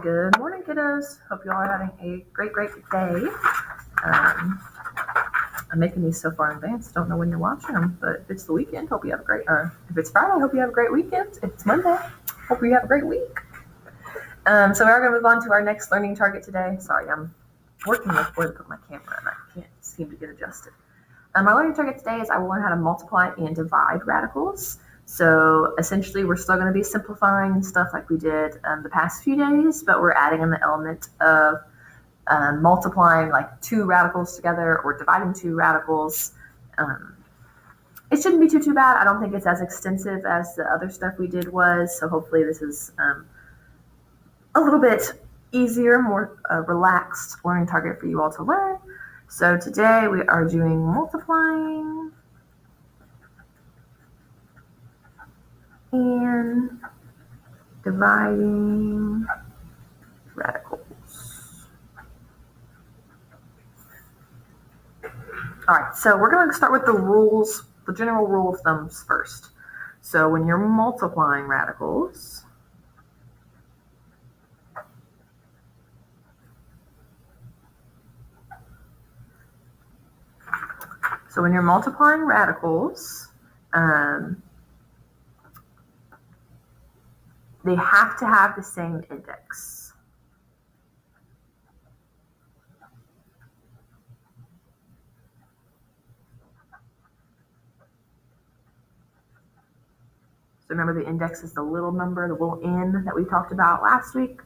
Good morning, kiddos. Hope you all are having a great day. I'm making these so far in advance. Don't know when you're watching them, but if it's the weekend, hope you have a great, if it's Friday, hope you have a great weekend. If it's Monday, hope you have a great week. So we're going to move on to our next learning target today. Sorry, I'm working with where to put my camera and I can't seem to get adjusted. Our learning target today is I will learn how to multiply and divide radicals. So essentially, we're still going to be simplifying stuff like we did the past few days, but we're adding in the element of multiplying like two radicals together or dividing two radicals. It shouldn't be too bad. I don't think it's as extensive as the other stuff we did was. So hopefully this is a little bit easier, more relaxed learning target for you all to learn. So today we are doing multiplying and dividing radicals. All right, so we're going to start with the rules, the general rule of thumbs first. So when you're multiplying radicals, they have to have the same index. So remember, the index is the little number, the little n that we talked about last week.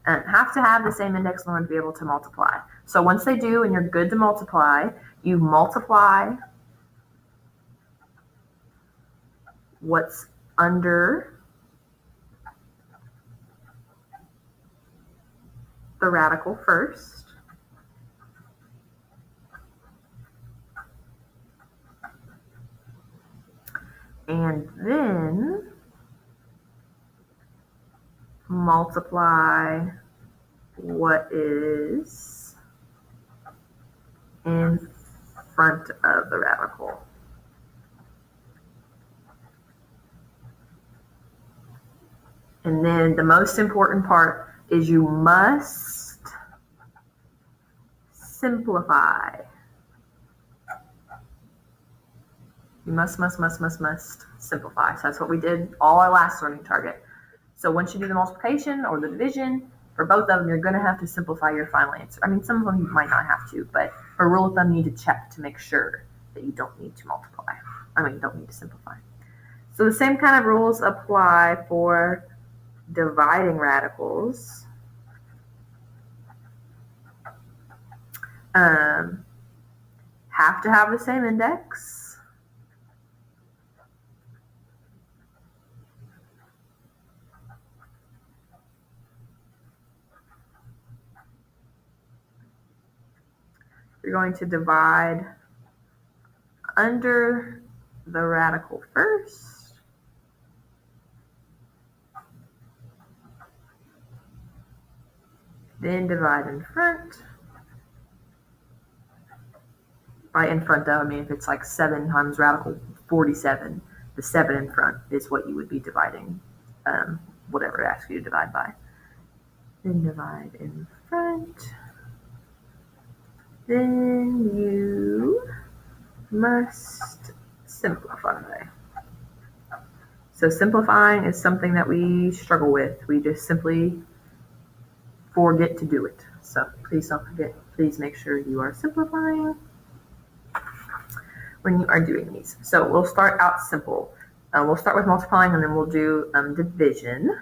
Have to have the same index in order to be able to multiply. So once they do and you're good to multiply, you multiply what's under the radical first. And then multiply what is in front of the radical. And then the most important part is you must simplify. You must simplify. So that's what we did all our last learning target. So once you do the multiplication or the division, for both of them, you're going to have to simplify your final answer. I mean, some of them you might not have to, but for rule of thumb, you need to check to make sure that you don't need to multiply. Don't need to simplify. So the same kind of rules apply for dividing radicals. Have to have the same index. You're going to divide under the radical first. Then divide in front. By in front of, I mean, if it's like 7 times radical 47, the 7 in front is what you would be dividing, whatever it asks you to divide by. Then divide in front. Then you must simplify. So simplifying is something that we struggle with. We just simply forget to do it. So please don't forget. Please make sure you are simplifying when you are doing these. So we'll start out simple. We'll start with multiplying and then we'll do division.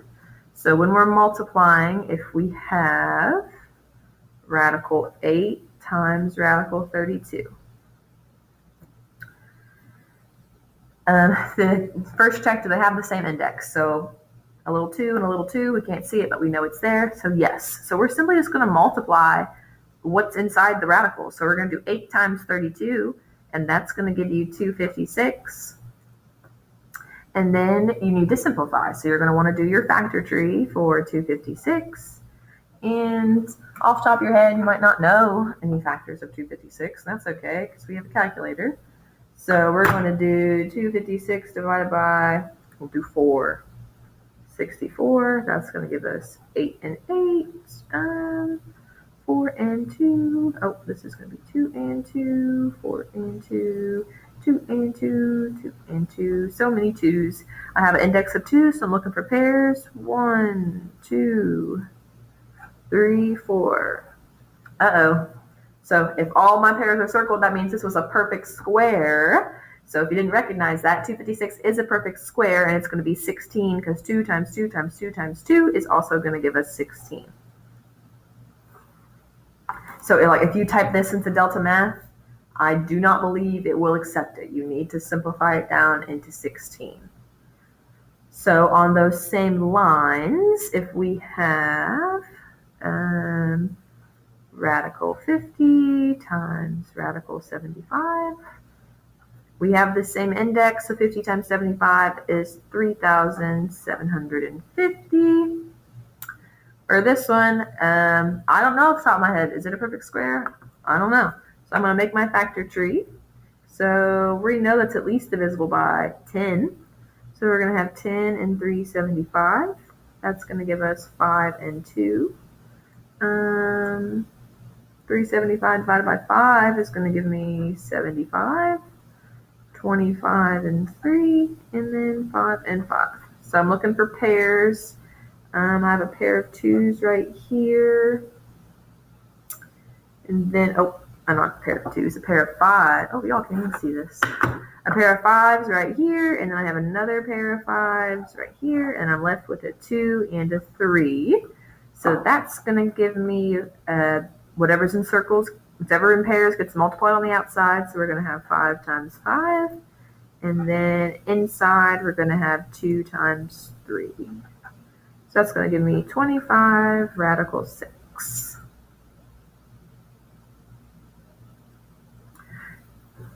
So when we're multiplying, if we have radical 8 times radical 32. The first check, do they have the same index? So a little 2 and a little 2, we can't see it, but we know it's there. So yes. So we're simply just going to multiply what's inside the radical. So we're going to do 8 times 32, and that's going to give you 256. And then you need to simplify. So you're going to want to do your factor tree for 256. And off the top of your head, you might not know any factors of 256. That's okay, because we have a calculator. So we're going to do 256 divided by, we'll do 4. 64. That's going to give us 8 and 8. 4 and 2. Oh, this is going to be 2 and 2. 4 and 2. 2 and 2. 2 and 2. So many 2s. I have an index of 2, so I'm looking for pairs. 1, 2, 3, 4. Uh-oh. So if all my pairs are circled, that means this was a perfect square. So if you didn't recognize that, 256 is a perfect square, and it's going to be 16 because 2 times 2 times 2 times 2 is also going to give us 16. So like if you type this into Delta Math, I do not believe it will accept it. You need to simplify it down into 16. So on those same lines, if we have radical 50 times radical 75, we have the same index, so 50 times 75 is 3,750. For this one, I don't know off the top of my head. Is it a perfect square? I don't know. So I'm going to make my factor tree. So we know that's at least divisible by 10. So we're going to have 10 and 375. That's going to give us 5 and 2. 375 divided by 5 is going to give me 75. 25 and 3, and then 5 and 5. So I'm looking for pairs. I have a pair of 2s right here. And then, not a pair of 2s, a pair of 5. Oh, y'all can even see this. A pair of 5s right here, and then I have another pair of 5s right here, and I'm left with a 2 and a 3. So that's going to give me whatever's in circles, whichever in pairs gets multiplied on the outside. So we're going to have 5 times 5. And then inside, we're going to have 2 times 3. So that's going to give me 25 radical 6.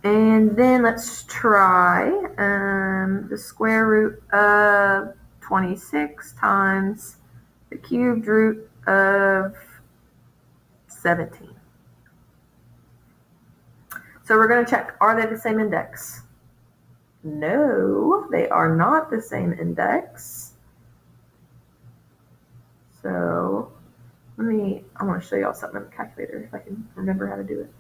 And then let's try the square root of 26 times the cubed root of 17. So we're going to check, are they the same index? No, they are not the same index. So I want to show y'all something on the calculator if I can remember how to do it.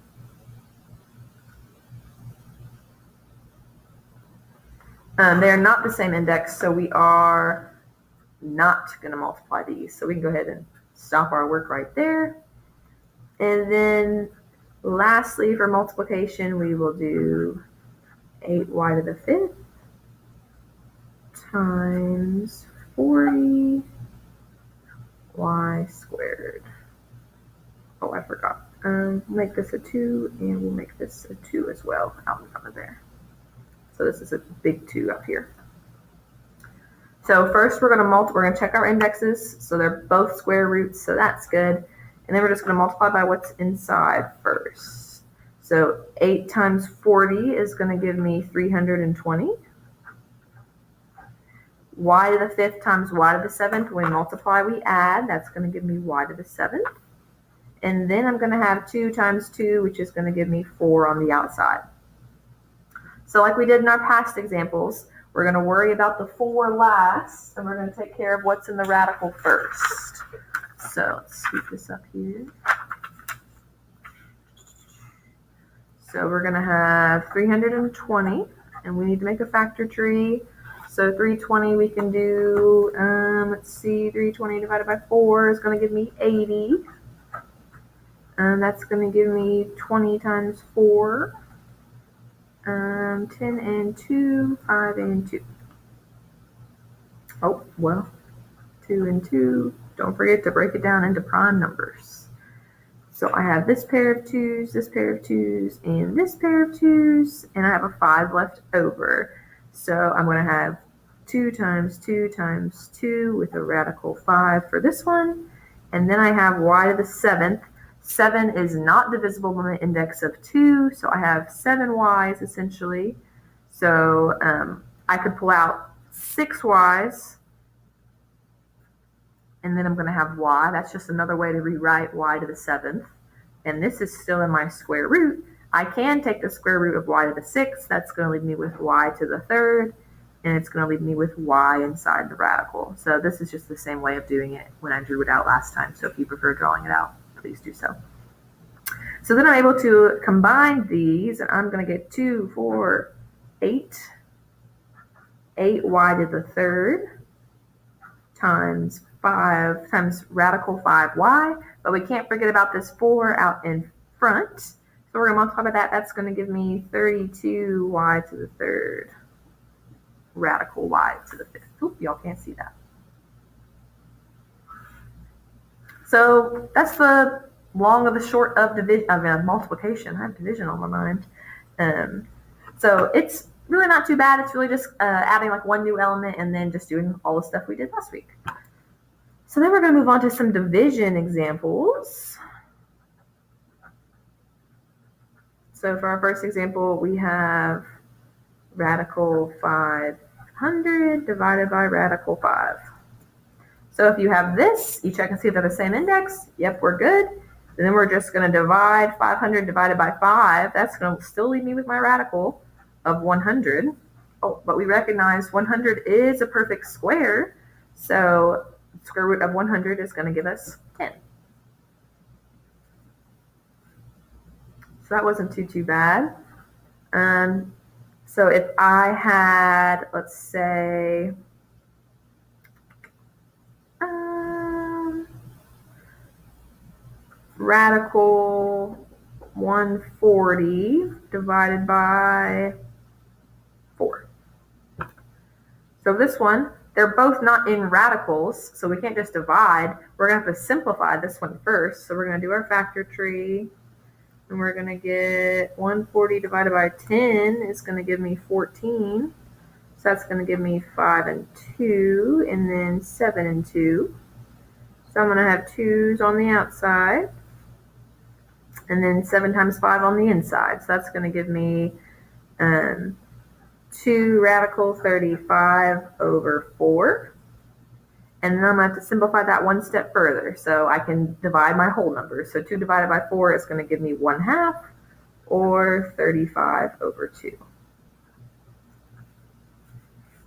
They're not the same index, so we are not going to multiply these. So we can go ahead and stop our work right there. And then lastly, for multiplication, we will do 8y to the 5th times 40y squared. Oh, I forgot. We'll make this a 2, and we'll make this a 2 as well out in front of there. So this is a big 2 up here. So first we're going to check our indexes. So they're both square roots, so that's good. And then we're just going to multiply by what's inside first. So 8 times 40 is going to give me 320. Y to the 5th times y to the 7th. When we multiply, we add. That's going to give me y to the 7th. And then I'm going to have 2 times 2, which is going to give me 4 on the outside. So like we did in our past examples, we're going to worry about the 4 last, and we're going to take care of what's in the radical first. So let's scoop this up here. So we're going to have 320, and we need to make a factor tree. So 320 we can do, 320 divided by 4 is going to give me 80. And that's going to give me 20 times 4. 10 and 2, 5 and 2. Oh, well, 2 and 2. Don't forget to break it down into prime numbers. So I have this pair of 2s, this pair of 2s, and this pair of 2s, and I have a 5 left over. So I'm going to have 2 times 2 times 2 with a radical 5 for this one. And then I have y to the 7th. 7 is not divisible by an index of 2, so I have 7 y's essentially. So I could pull out 6 y's, and then I'm going to have y. That's just another way to rewrite y to the 7th. And this is still in my square root. I can take the square root of y to the 6th. That's going to leave me with y to the 3rd. and it's going to leave me with y inside the radical. So this is just the same way of doing it when I drew it out last time. So if you prefer drawing it out, please do so. So then I'm able to combine these, and I'm going to get 2, 4, 8, 8y to the third times 5 times radical 5y, but we can't forget about this 4 out in front. So we're going to multiply by that. That's going to give me 32y to the third radical y to the fifth. Oop, y'all can't see that. So that's the long of the short of division of multiplication. I have division on my mind. So it's really not too bad. It's really just adding like one new element and then just doing all the stuff we did last week. So then we're going to move on to some division examples. So for our first example, we have radical 500 divided by radical 5. So if you have this, you check and see if they're the same index. Yep, we're good. And then we're just going to divide 500 divided by 5. That's going to still leave me with my radical of 100. Oh, but we recognize 100 is a perfect square. So square root of 100 is going to give us 10. So that wasn't too bad. So if I had, let's say, radical 140 divided by 4. So this one, they're both not in radicals, so we can't just divide. We're going to have to simplify this one first. So we're going to do our factor tree, and we're going to get 140 divided by 10 is going to give me 14. So that's going to give me 5 and 2, and then 7 and 2. So I'm going to have 2's on the outside, and then 7 times 5 on the inside. So that's going to give me 2 radical 35 over 4. And then I'm going to have to simplify that one step further. So I can divide my whole numbers. So 2 divided by 4 is going to give me 1/2, or 35 over 2.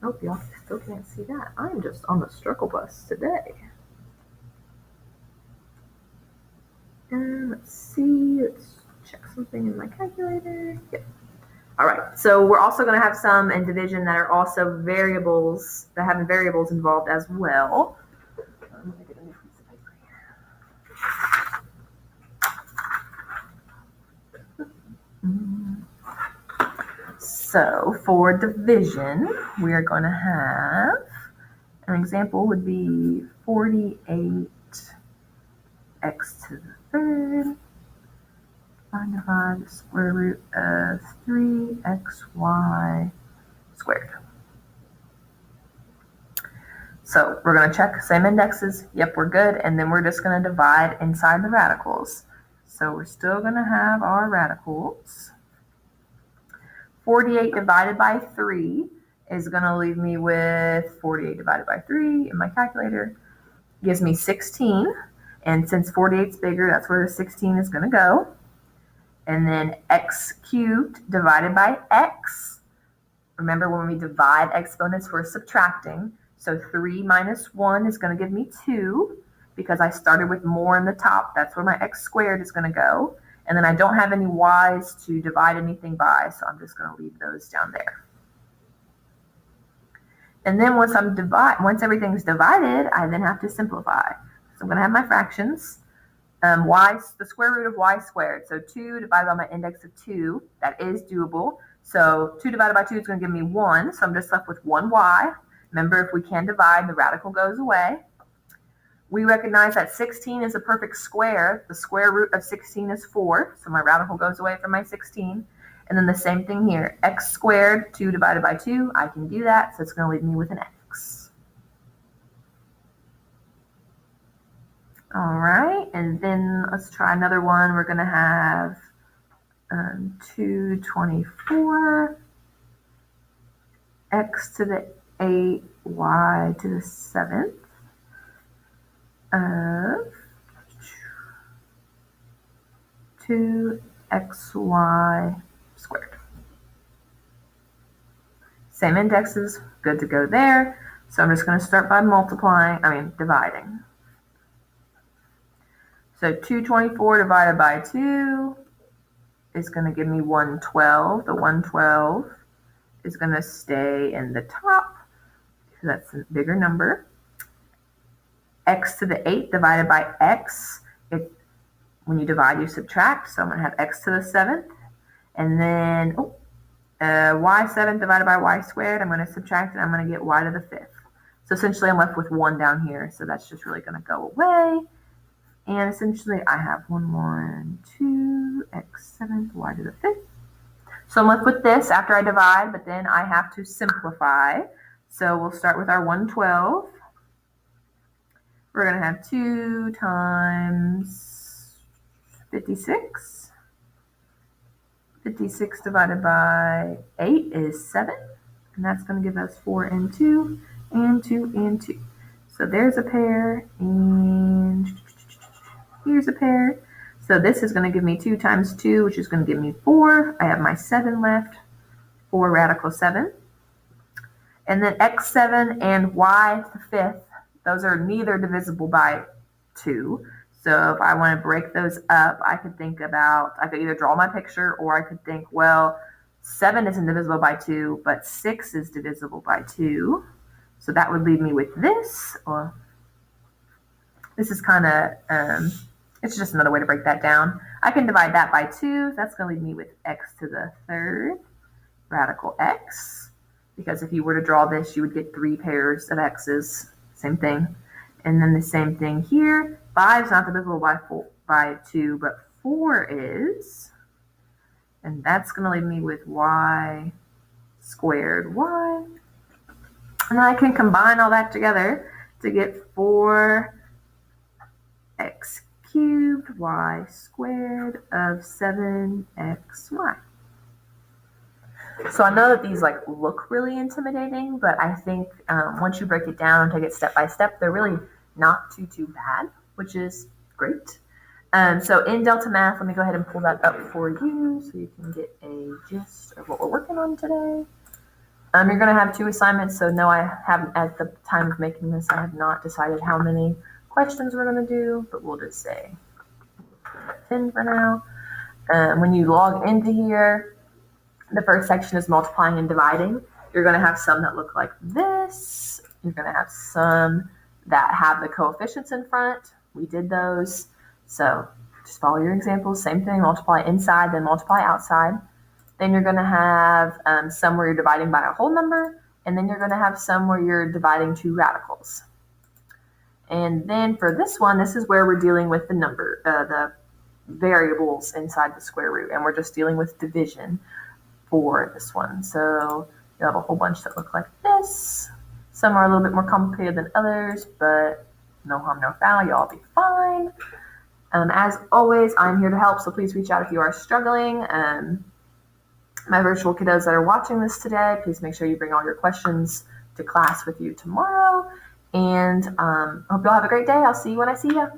Hope y'all still can't see that. I'm just on the struggle bus today. And let's see, let's check something in my calculator. Yep. All right, so we're also going to have some in division that are also variables, that have variables involved as well. I'm going to get a new piece of paper here. So for division, we are going to have, an example would be 48 x to the third divided by the square root of 3xy squared. So we're going to check same indexes. Yep, we're good. And then we're just going to divide inside the radicals. So we're still going to have our radicals. 48 divided by 3 is going to leave me with 48 divided by 3 in my calculator. Gives me 16. And since 48 is bigger, that's where the 16 is going to go. And then x cubed divided by x. Remember, when we divide exponents, we're subtracting. So 3 minus 1 is going to give me 2 because I started with more in the top. That's where my x squared is going to go. And then I don't have any y's to divide anything by, so I'm just going to leave those down there. And then once everything's divided, I then have to simplify. So I'm going to have my fractions. The square root of y squared. So 2 divided by my index of 2. That is doable. So 2 divided by 2 is going to give me 1. So I'm just left with 1y. Remember, if we can divide, the radical goes away. We recognize that 16 is a perfect square. The square root of 16 is 4. So my radical goes away from my 16. And then the same thing here. X squared, 2 divided by 2. I can do that. So it's going to leave me with an x. All right, and then let's try another one. We're going to have 224 x to the 8 y to the 7th of 2xy squared. Same indexes, good to go there. So I'm just going to start by dividing. So 224 divided by 2 is going to give me 112. The 112 is going to stay in the top, because that's a bigger number. X to the 8 divided by x. When you divide, you subtract. So I'm going to have x to the 7th. And then y7 divided by y squared. I'm going to subtract it. I'm going to get y to the 5th. So essentially, I'm left with 1 down here. So that's just really going to go away. And essentially, I have 1, 2, x7th, y to the 5th. So I'm left with this after I divide, but then I have to simplify. So we'll start with our 112. We're going to have 2 times 56. 56 divided by 8 is 7. And that's going to give us 4 and 2, and 2 and 2. So there's a pair, and here's a pair. So this is going to give me 2 times 2, which is going to give me 4. I have my 7 left, 4 radical 7. And then x7 and y to the 5th, those are neither divisible by 2. So if I want to break those up, I could either draw my picture, or I could think, well, 7 isn't divisible by 2, but 6 is divisible by 2. So that would leave me with this, or this is kind of, it's just another way to break that down. I can divide that by 2. That's going to leave me with x to the 3rd radical x, because if you were to draw this, you would get 3 pairs of x's. Same thing. And then the same thing here. 5 is not divisible by 2, but 4 is. And that's going to leave me with y squared y. And then I can combine all that together to get 4x cubed y squared of 7xy. So I know that these look really intimidating, but I think once you break it down and take it step by step, they're really not too bad, which is great. So in Delta Math, let me go ahead and pull that up for you so you can get a gist of what we're working on today. You're going to have 2 assignments, so no, I haven't, at the time of making this, I have not decided how many questions we're going to do, but we'll just say 10 for now. When you log into here, the first section is multiplying and dividing. You're going to have some that look like this. You're going to have some that have the coefficients in front. We did those. So just follow your examples. Same thing, multiply inside, then multiply outside. Then you're going to have some where you're dividing by a whole number. And then you're going to have some where you're dividing 2 radicals. And then for this one, this is where we're dealing with the variables inside the square root. And we're just dealing with division for this one. So you have a whole bunch that look like this. Some are a little bit more complicated than others, but no harm, no foul. Y'all be fine. As always, I'm here to help, so please reach out if you are struggling. My virtual kiddos that are watching this today, please make sure you bring all your questions to class with you tomorrow. And hope y'all have a great day. I'll see you when I see you.